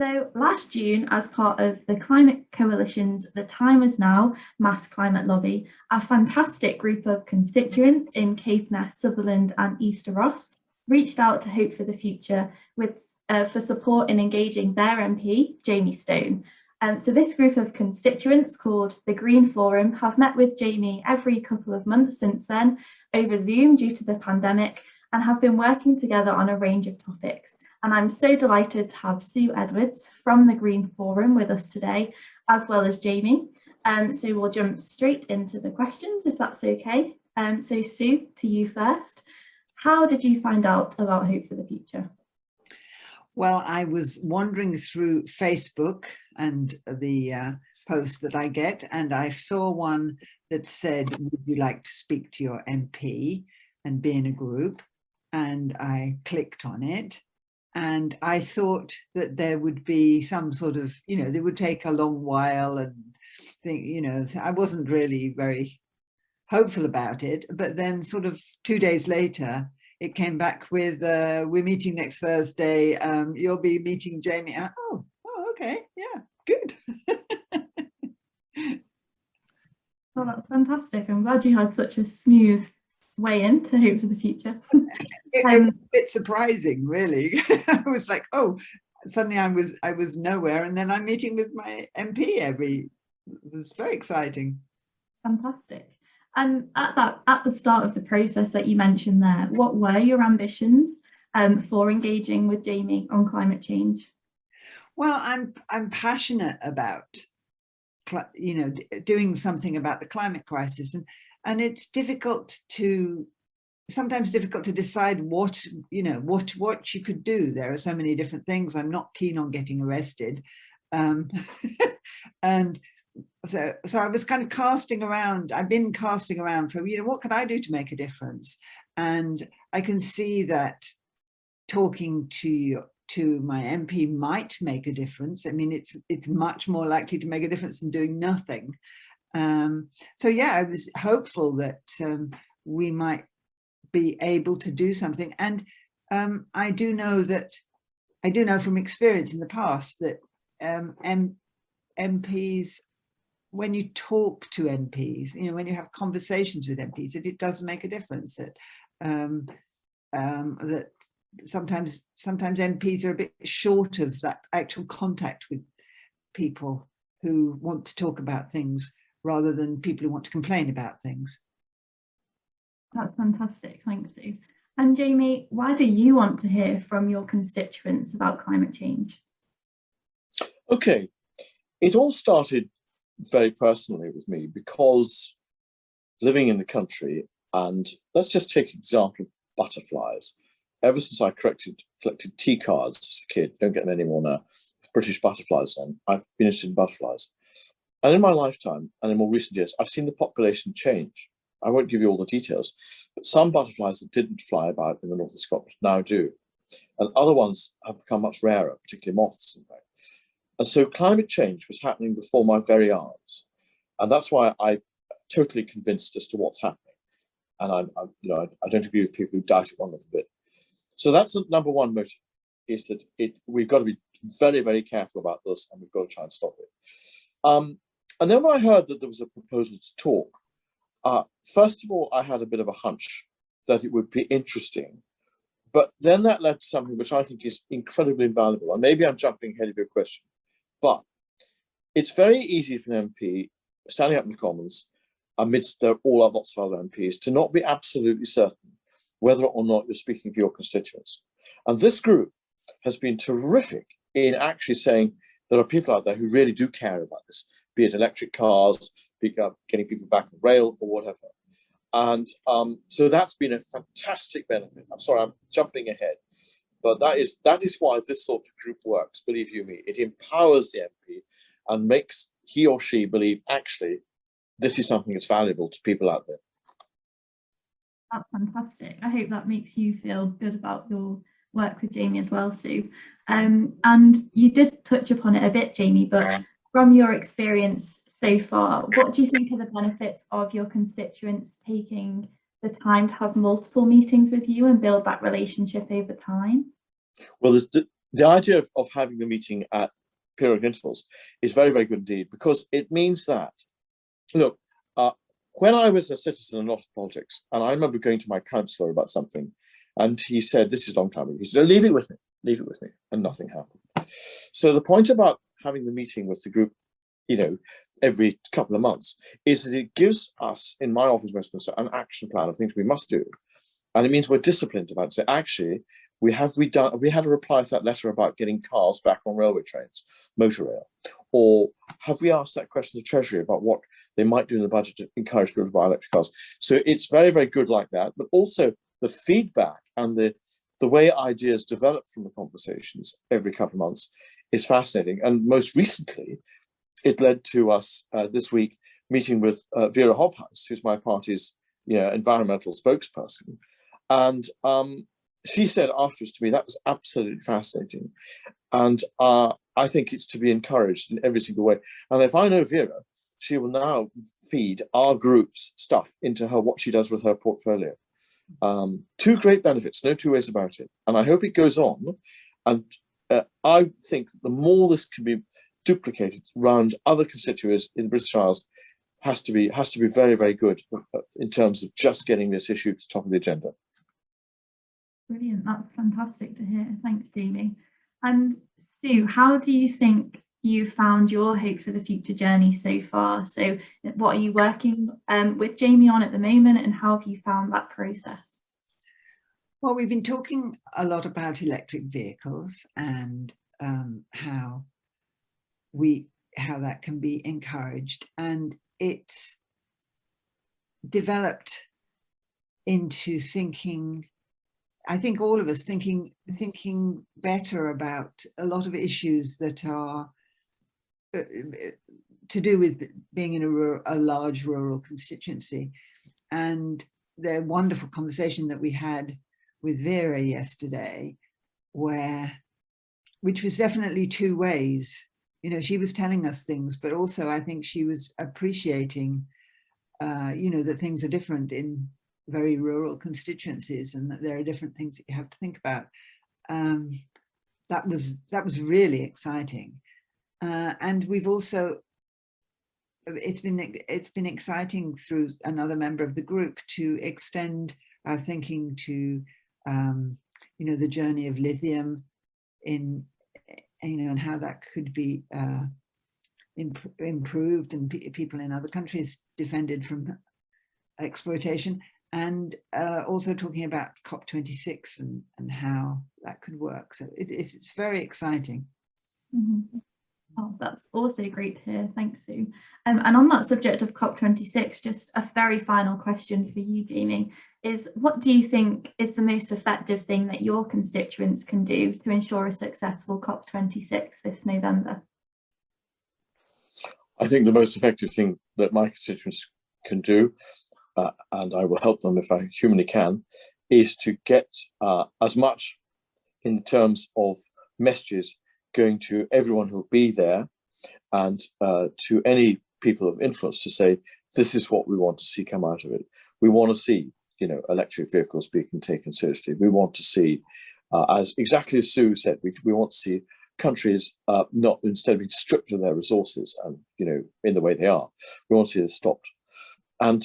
So last June, as part of the Climate Coalition's The Time Is Now mass climate lobby, a fantastic group of constituents in Caithness, Sutherland and Easter Ross reached out to Hope for the Future for support in engaging their MP, Jamie Stone. So this group of constituents, called the Green Forum, have met with Jamie every couple of months since then over Zoom due to the pandemic, and have been working together on a range of topics. And I'm so delighted to have Sue Edwards from the Green Forum with us today, as well as Jamie. So we'll jump straight into the questions, if that's okay. So Sue, to you first. How did you find out about Hope for the Future? Well, I was wandering through Facebook and the posts that I get, and I saw one that said, would you like to speak to your MP and be in a group? And I clicked on it. And I thought that there would be some sort of, they would take a long while and think, so I wasn't really very hopeful about it. But then sort of 2 days later, it came back with, we're meeting next Thursday. You'll be meeting Jamie. Oh, okay. Yeah, good. Well, that's fantastic. I'm glad you had such a smooth way in to Hope for the Future. It was a bit surprising, really. I was like, oh, suddenly I was nowhere, and then I'm meeting with my MP it was very exciting. Fantastic. And at the start of the process that you mentioned there, what were your ambitions for engaging with Jamie on climate change? Well, I'm passionate about doing something about the climate crisis, and it's sometimes difficult to decide what you could do. There are so many different things. I'm not keen on getting arrested, and so I was kind of casting around. I've been casting around for what can I do to make a difference, and I can see that talking to my MP might make a difference. I mean, it's much more likely to make a difference than doing nothing. So yeah, I was hopeful that we might be able to do something. And I do know from experience in the past that MPs, when you talk to MPs, when you have conversations with MPs, that it does make a difference. That that sometimes MPs are a bit short of that actual contact with people who want to talk about things rather than people who want to complain about things. That's fantastic, thanks Sue. And Jamie, why do you want to hear from your constituents about climate change? Okay, it all started very personally with me because living in the country, and let's just take an example of butterflies. Ever since I collected tea cards as a kid, don't get them anymore now, with British butterflies on, I've been interested in butterflies. And in my lifetime, and in more recent years, I've seen the population change. I won't give you all the details, but some butterflies that didn't fly about in the north of Scotland now do. And other ones have become much rarer, particularly moths, in fact. And so climate change was happening before my very eyes. And that's why I'm totally convinced as to what's happening. And I don't agree with people who doubt it one little bit. So that's the number one motive, is that we've got to be very, very careful about this, and we've got to try and stop it. And then when I heard that there was a proposal to talk, first of all, I had a bit of a hunch that it would be interesting, but then that led to something which I think is incredibly invaluable. And maybe I'm jumping ahead of your question, but it's very easy for an MP standing up in the Commons amidst lots of other MPs to not be absolutely certain whether or not you're speaking for your constituents. And this group has been terrific in actually saying there are people out there who really do care about this, be it electric cars, getting people back on rail or whatever. And so that's been a fantastic benefit. I'm sorry, I'm jumping ahead, but that is why this sort of group works, believe you me. It empowers the MP and makes he or she believe, actually, this is something that's valuable to people out there. That's fantastic. I hope that makes you feel good about your work with Jamie as well, Sue. And you did touch upon it a bit, Jamie, but from your experience so far, what do you think are the benefits of your constituents taking the time to have multiple meetings with you and build that relationship over time? Well, the idea of having the meeting at periodic intervals is very, very good indeed, because it means that, look, when I was a citizen and not in politics, and I remember going to my councillor about something, and he said, this is a long time ago, he said, leave it with me, and nothing happened. So the point about having the meeting with the group, every couple of months, is that it gives us, in my office, Westminster, an action plan of things we must do. And it means we're disciplined about it. So actually, we had a reply to that letter about getting cars back on railway trains, motor rail, or have we asked that question to the Treasury about what they might do in the budget to encourage people to buy electric cars? So it's very, very good like that, but also the feedback and the way ideas develop from the conversations every couple of months is fascinating. And most recently, it led to us this week meeting with Vera Hobhouse, who's my party's environmental spokesperson, and she said afterwards to me, that was absolutely fascinating. And I think it's to be encouraged in every single way. And if I know Vera, she will now feed our group's stuff into what she does with her portfolio. Two great benefits, no two ways about it. And I hope it goes on. And I think that the more this can be duplicated around other constituents in the British Isles has to be very, very good in terms of just getting this issue to the top of the agenda. Brilliant, that's fantastic to hear. Thanks, Jamie. And Sue, how do you think you found your Hope for the Future journey so far? So what are you working with Jamie on at the moment, and how have you found that process? Well, we've been talking a lot about electric vehicles and how that can be encouraged, and it's developed into thinking, I think all of us thinking better about a lot of issues that are to do with being in a large rural constituency. And the wonderful conversation that we had with Vera yesterday, which was definitely two ways. She was telling us things, but also I think she was appreciating, that things are different in very rural constituencies, and that there are different things that you have to think about. That was really exciting, and we've also it's been exciting through another member of the group to extend our thinking to the journey of lithium and how that could be improved and people in other countries defended from exploitation. And also talking about COP26 and how that could work. So it's very exciting. Mm-hmm. Oh, that's also great to hear. Thanks, Sue. And on that subject of COP26, just a very final question for you, Jamie, is what do you think is the most effective thing that your constituents can do to ensure a successful COP26 this November? I think the most effective thing that my constituents can do, and I will help them if I humanly can, is to get as much in terms of messages going to everyone who'll be there, and to any people of influence, to say, this is what we want to see come out of it. We want to see, electric vehicles being taken seriously. We want to see, exactly as Sue said, we want to see countries not, instead of being stripped of their resources and, in the way they are, we want to see this stopped. And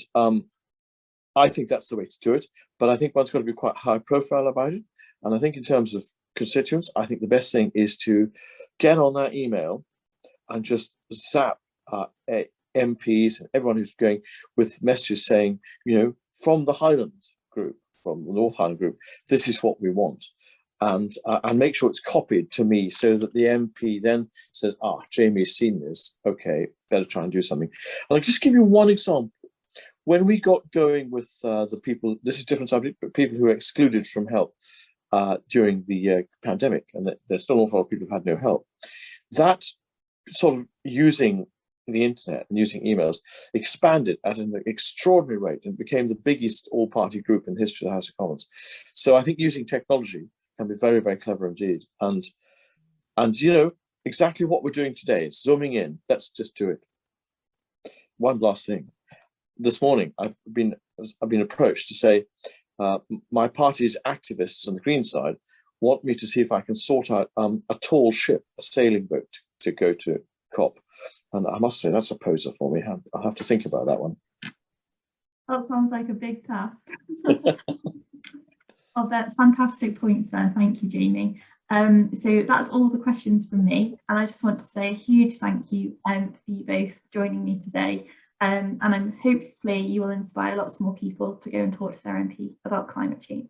I think that's the way to do it, but I think one's got to be quite high profile about it. And I think in terms of constituents, I think the best thing is to get on that email and just zap MPs and everyone who's going with messages saying, from the Highlands group, from the North Highland group, this is what we want. And make sure it's copied to me so that the MP then says, Jamie's seen this, okay, better try and do something. And I'll just give you one example. When we got going with the people, this is a different subject, but people who were excluded from help during the pandemic, and there's still an awful lot of people who had no help, that sort of using the internet and using emails expanded at an extraordinary rate and became the biggest all-party group in the history of the House of Commons. So I think using technology can be very, very clever indeed. And exactly what we're doing today, zooming in, let's just do it. One last thing. This morning, I've been approached to say my party's activists on the Green side want me to see if I can sort out a tall ship, a sailing boat to go to COP. And I must say, that's a poser for me. I'll have to think about that one. That sounds like a big task. Oh, but fantastic points there. Thank you, Jamie. So that's all the questions from me. And I just want to say a huge thank you for you both joining me today. And hopefully you will inspire lots more people to go and talk to their MP about climate change.